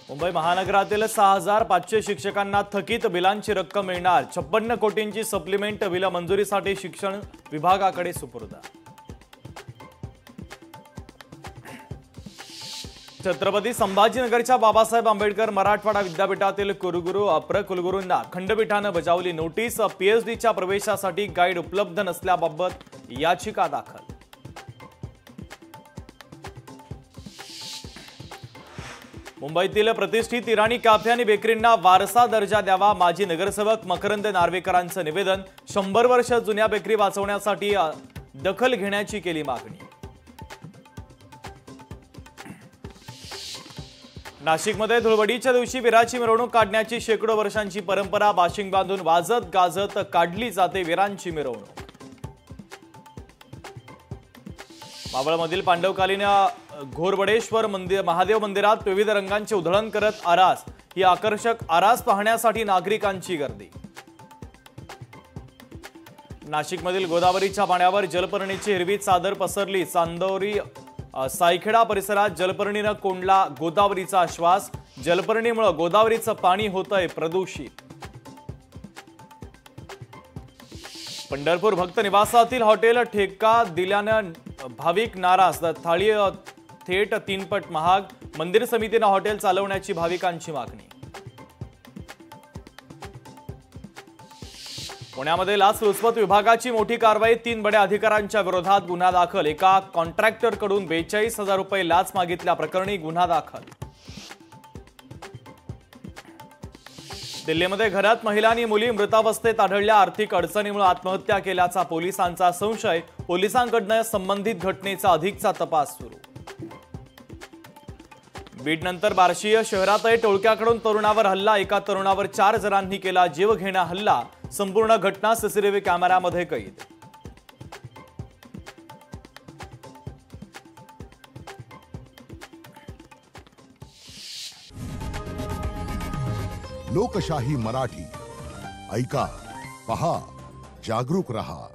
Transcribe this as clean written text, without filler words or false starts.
मुंबई महानगरातील 6500 शिक्षकांना थकीत बिलांची रक्कम मिळणार। 56 कोटींची सप्लिमेंट बिल मंजुरीसाठी शिक्षण विभागाकडे सुपूर्द। छत्रपती संभाजीनगरच्या बाबासाहेब आंबेडकर मराठवाडा विद्यापीठातील कुलगुरू अप्र कुलगुरूंना खंडपीठाने बजावली नोटीस। पीएचडीच्या प्रवेशासाठी गाईड उपलब्ध नसल्याबाबत याचिका दाखल। मुंबईतील प्रतिष्ठित इराणी कॅफे आणि बेकरींना वारसा दर्जा द्यावा। माजी नगरसेवक मकरंद नार्वेकरांचं निवेदन। 100 वर्ष जुन्या बेकरी वाचवण्यासाठी दखल घेण्याची केली मागणी। नाशिकमध्ये धुळवडीच्या दिवशी वीराची मिरवणूक काढण्याची शेकडो वर्षांची परंपरा। बाशिंग बांधून वाजत गाजत काढली जाते वीरांची मिरवणूक। मावळमधील पांडवकालीन घोरबडेश्वर महादेव मंदिरात विविध रंगांचे उधळण करत आरास। ही आकर्षक आरास पाहण्यासाठी नागरिकांची गर्दी। नाशिकमधील गोदावरीच्या पाण्यावर जलपर्णीची हिरवी चादर पसरली। चांदोरी सायखेडा परिसरात जलपर्णीने कोंडला गोदावरीचा श्वास। जलपर्णीमुळे गोदावरीचं पाणी होतंय प्रदूषित। पंढरपूर भक्त निवासातील हॉटेल ठेका दिल्यानं भाविक नाराज। थाळी थेट 3 पट महाग। मंदिर समितीने हॉटेल चालवण्याची भाविकांची मागणी। पुण्यामध्ये लाचलुचपत विभागाची मोठी कारवाई। 3 बड्या अधिकाऱ्यांच्या विरोधात गुन्हा दाखल। एका कॉन्ट्रॅक्टरकडून 42,000 रुपये लाच मागितल्या प्रकरणी गुन्हा दाखल। दिल्लीमध्ये घरात महिला आणि मुली मृतावस्थेत आढळल्या। आर्थिक अडचणीमुळे आत्महत्या केल्याचा पोलिसांचा संशय। पोलिसांकडून संबंधित घटनेचा अधिकचा तपास सुरू। बीडनंतर बार्शी शहरातही टोळक्याकडून तरुणावर हल्ला। एका तरुणावर 4 जणांनी केला जीवघेणा हल्ला। संपूर्ण घटना सीसीटीव्ही कॅमेऱ्यामध्ये कैद। लोकशाही मराठी ऐका, पहा, जागरूक रहा।